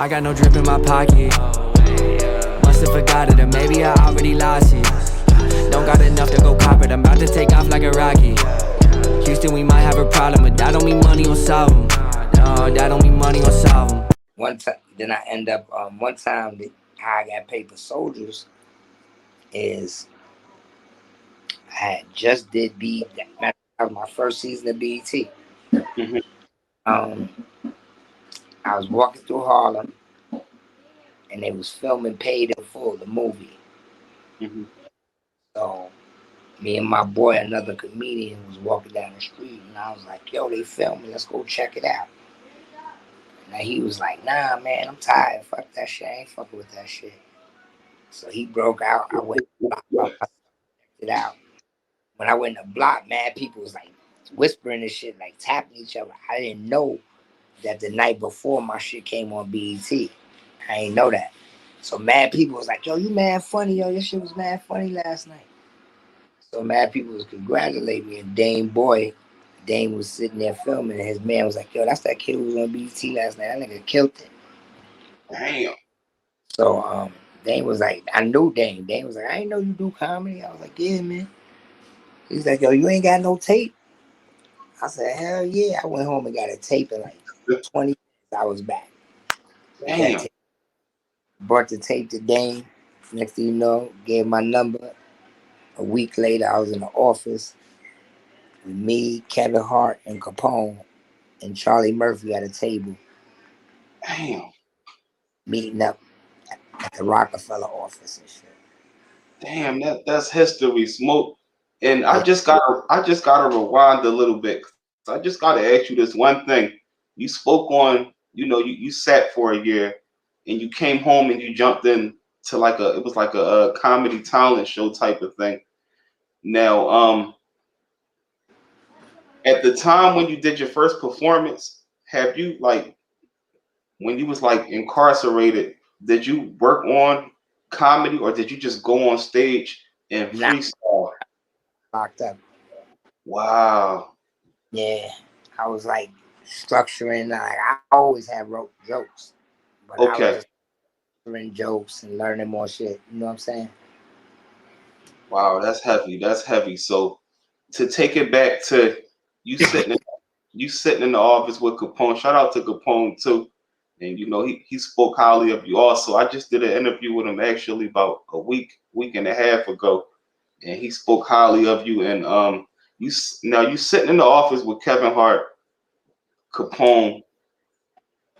I got no drip in my pocket. Must have forgot it, or maybe I already lost it. Don't got enough to go cop it, I'm about to take off like a rocket. Houston, we might have a problem, but that don't mean money will solve them. No, that don't mean money will solve them. One time, then I end up, one time, how I got paid for Soldiers is I had just did that was my first season of BET. Mm-hmm. I was walking through Harlem, and they was filming Paid in Full, the movie. Mm-hmm. So me and my boy, another comedian, was walking down the street, and I was like, yo, they filming, let's go check it out. Now he was like, nah, man, I'm tired. Fuck that shit. I ain't fucking with that shit. So he broke out. I went to the block, checked it out. When I went to the block, mad people was like whispering and shit, like tapping each other. I didn't know that the night before my shit came on BET. I ain't know that. So mad people was like, yo, you mad funny, yo. Your shit was mad funny last night. So mad people was congratulating me. And Dame was sitting there filming, and his man was like, yo, that's that kid who was on BET last night. That nigga killed it. Damn. So Dame was like, I knew Dame. Dame was like, I didn't know you do comedy. I was like, yeah, man. He's like, yo, you ain't got no tape? I said, hell yeah. I went home and got a tape in like 20 minutes. I was back. Damn. Brought the tape to Dame. Next thing you know, gave my number. A week later, I was in the office with me, Kevin Hart, and Capone, and Charlie Murphy at a table. Damn. Meeting up at the Rockefeller office and shit. Damn, that's history, Smoke. And I just gotta rewind a little bit. I just gotta ask you this one thing. You spoke on, you sat for a year, and you came home and you jumped in to it was like a comedy talent show type of thing. Now, at the time when you did your first performance, have you when you was incarcerated, did you work on comedy or did you just go on stage and freestyle? Locked up. Wow. Yeah. I was like structuring, I always have wrote jokes. But I was just structuring jokes and learning more shit. You know what I'm saying? Wow, that's heavy. That's heavy. So to take it back to you sitting in the office with Capone, shout out to Capone too. And he spoke highly of you also. I just did an interview with him actually about a week and a half ago. And he spoke highly of you. And you sitting in the office with Kevin Hart, Capone,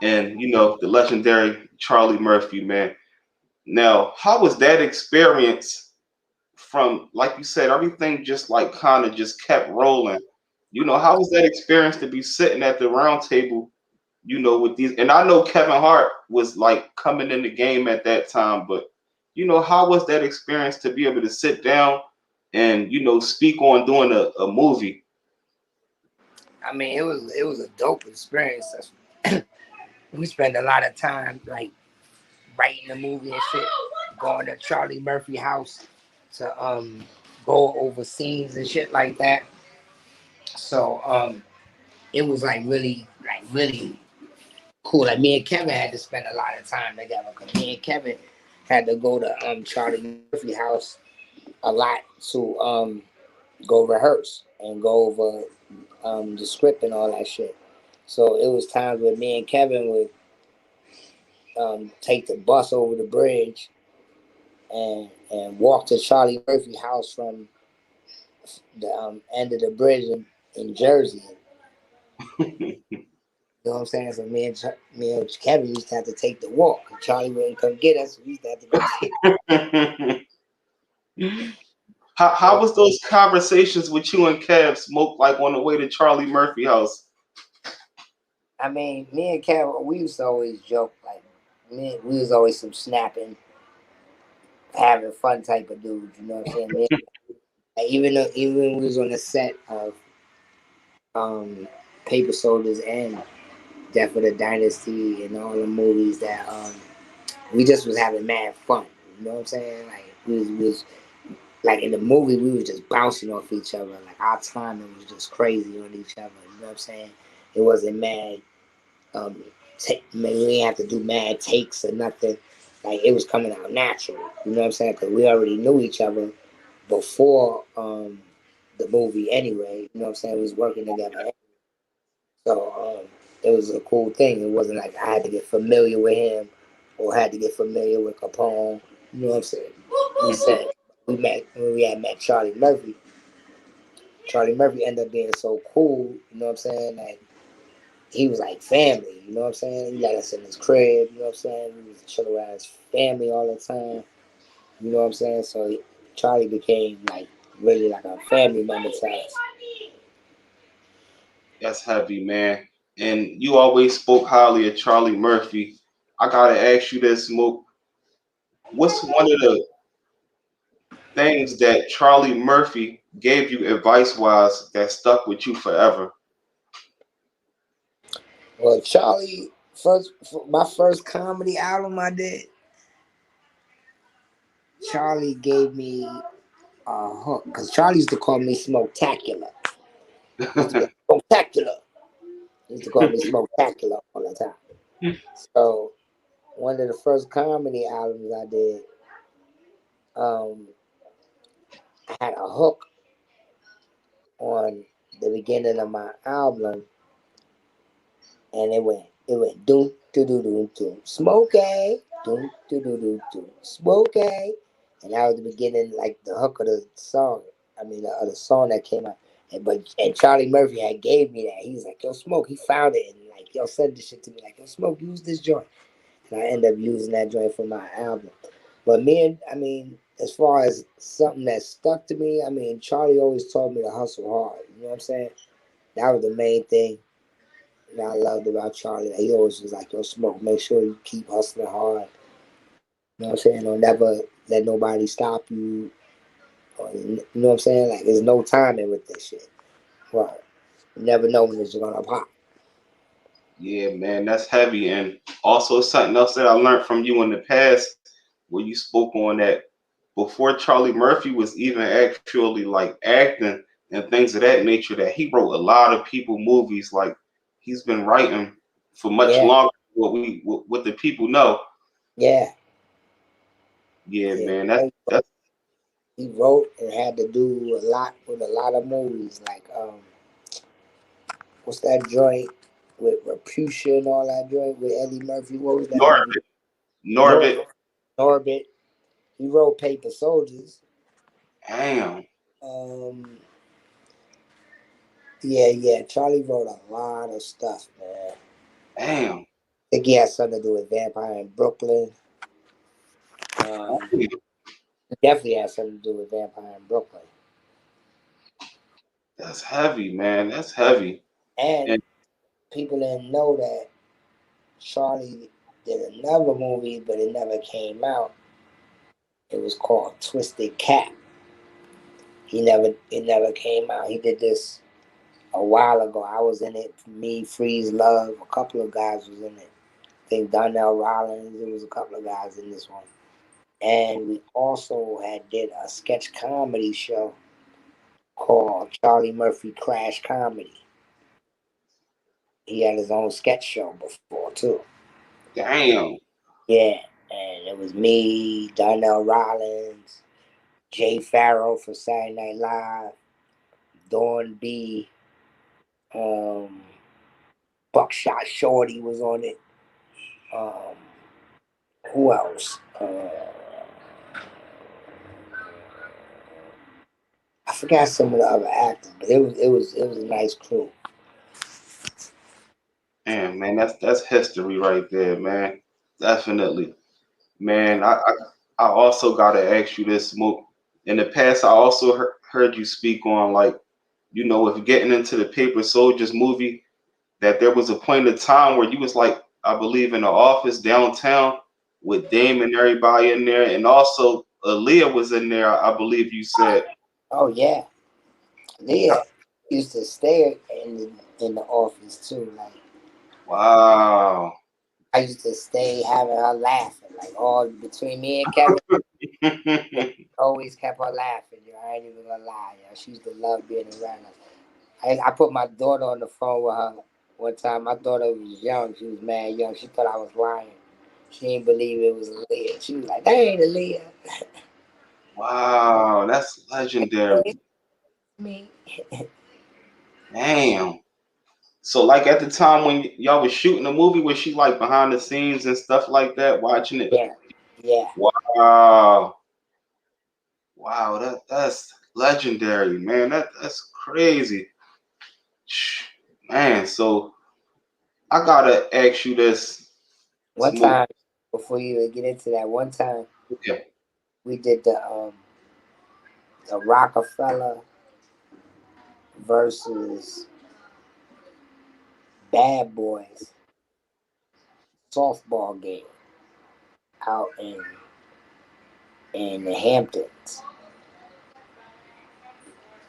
and the legendary Charlie Murphy, man. Now, how was that experience? From, like you said, everything just kind of just kept rolling. How was that experience to be sitting at the round table, with these? And I know Kevin Hart was coming in the game at that time, but how was that experience to be able to sit down and speak on doing a movie? I mean, it was a dope experience. We spent a lot of time writing the movie and shit, going to Charlie Murphy house to go over scenes and shit like that. So it was really cool. Like me and Kevin had to spend a lot of time together because me and Kevin had to go to Charlie Murphy house a lot to go rehearse and go over the script and all that shit. So it was times where me and Kevin would take the bus over the bridge and walk to Charlie Murphy house from the end of the bridge in Jersey. You know what I'm saying? So me and Kevin used to have to take the walk. Charlie wouldn't come get us. So we used to have to go get How was those conversations with you and Kev Smoke on the way to Charlie Murphy house? I mean, me and Kev, we used to always joke. We was always some snapping, having fun type of dudes. You know what I'm saying? Even when we was on the set of Paper Soldiers and Death of the Dynasty and all the movies that we just was having mad fun. You know what I'm saying? We was in the movie we was just bouncing off each other. Our timing was just crazy on each other. You know what I'm saying? It wasn't mad we didn't have to do mad takes or nothing. Like it was coming out natural. You know what I'm saying? Because we already knew each other before the movie anyway. You know what I'm saying? We was working together. So it was a cool thing. It wasn't like I had to get familiar with him or had to get familiar with Capone. You know what I'm saying? We had met Charlie Murphy. Charlie Murphy ended up being so cool. You know what I'm saying? Like he was like family. You know what I'm saying? He let us in his crib. You know what I'm saying? We was chilling around his family all the time. You know what I'm saying? So Charlie became like really like a family member to us. That's heavy, man. And you always spoke highly of Charlie Murphy. I gotta ask you this, Smoke. What's one of the things that Charlie Murphy gave you advice wise that stuck with you forever? Well, my first comedy album I did, Charlie gave me a hook because Charlie used to call me Smoketacular. He used to be like, Smoketacular. He used to call me Smoketacular all the time. So one of the first comedy albums I did, um, I had a hook on the beginning of my album, and it went doom doo doo doo doo Smokey doom doo doo doo doo Smokey, and that was the beginning, like the hook of the song. I mean, the song that came out. And Charlie Murphy had gave me that. He was like, "Yo, Smoke." He found it and like, "Yo, send this shit to me." Like, "Yo, Smoke, use this joint." And I ended up using that joint for my album. But I mean, as far as something that stuck to me, I mean, Charlie always told me to hustle hard. You know what I'm saying? That was the main thing that I loved about Charlie. Like, he always was like, "Yo, Smoke, make sure you keep hustling hard." You know what I'm saying? Don't never let nobody stop you. Or, you know what I'm saying? Like, there's no timing with this shit. Right. You never know when it's gonna pop. Yeah, man, that's heavy. And also something else that I learned from you in the past, where you spoke on that before Charlie Murphy was even actually like acting and things of that nature, that he wrote a lot of people movies. Like he's been writing for much Yeah, longer than what the people know. yeah, Yeah, yeah. man, that's He wrote and had to do a lot with a lot of movies. Like, what's that joint with Raputia and all that joint with Eddie Murphy? What was that movie? Norbit. Nor- Norbit. Norbit. He wrote Paper Soldiers. Damn. Um, yeah, yeah. Charlie wrote a lot of stuff, man. Damn. I think he had something to do with Vampire in Brooklyn. Um, definitely had something to do with Vampire in Brooklyn. That's heavy, man. That's heavy. And And people didn't know that Charlie did another movie, but it never came out. It was called Twisted Cap. It never came out. He did this a while ago. I was in it. Me, Freeze Love, a couple of guys was in it. I think Donnell Rollins. There was a couple of guys in this one. And we also had did a sketch comedy show called Charlie Murphy Crash Comedy. He had his own sketch show before too. damn. Yeah, and it was me, Donnell Rollins, Jay Farrow for Saturday Night Live, Dawn B, um, Buckshot Shorty was on it. Um, who else? I forgot some of the other actors, but it was a nice crew. Damn, man, that's history right there, man. Definitely. Man, I also gotta ask you this, Smoke. In the past, I also heard you speak on like, if getting into the Paper Soldiers movie, that there was a point of time where you was like, I believe in the office downtown with Dame and everybody in there, and also Aaliyah was in there. I believe you said. Oh yeah, Leah used to stay in the office too. Like Wow. I used to stay having her laughing, like all between me and Kevin. Always kept her laughing. I ain't even gonna lie. She used to love being around us. I put my daughter on the phone with her One time my daughter was young. She was mad young. She thought I was lying. She didn't believe it was Aaliyah. She was like, "That ain't Aaliyah." Wow, that's legendary. It's me. Damn. So like at the time when y'all was shooting the movie, was she like behind the scenes and stuff like that, watching it? Yeah, yeah. Wow. Wow, that's legendary, man. That's crazy. Man, so I gotta ask you this, One Smoke. time, before you even get into that, one time Yeah. we did the Rockefeller versus Bad Boys softball game out in the Hamptons,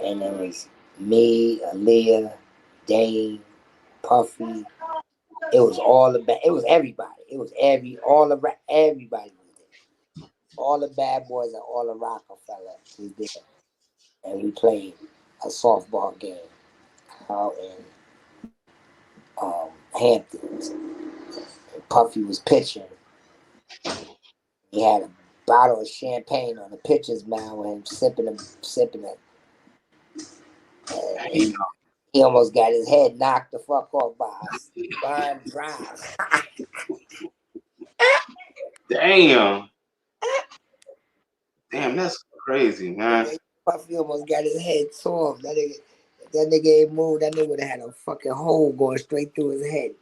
and it was me, Aaliyah, Dane, Puffy. It was all the it was everybody. It was everybody was there. All the Bad Boys and all the Rockefeller was there, and we played a softball game out in Hamptons. And Puffy was pitching. He had a bottle of champagne on the pitcher's mound with him sipping it. And he almost got his head knocked the fuck off by a line drive. Damn. Damn, that's crazy, man. Puffy almost got his head tore off. That nigga ain't moved. That nigga would have had a fucking hole going straight through his head.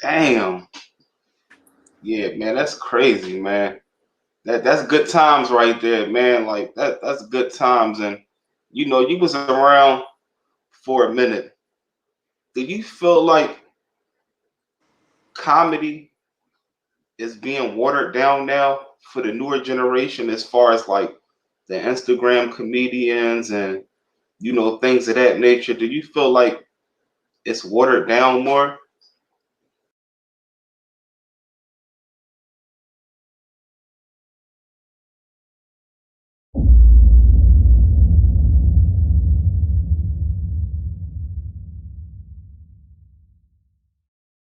Damn. Yeah, man, that's crazy, man. That's good times right there, man. Like that's good times. And you was around for a minute. Do you feel like comedy is being watered down now for the newer generation as far as like the Instagram comedians and things of that nature? Do you feel like it's watered down more?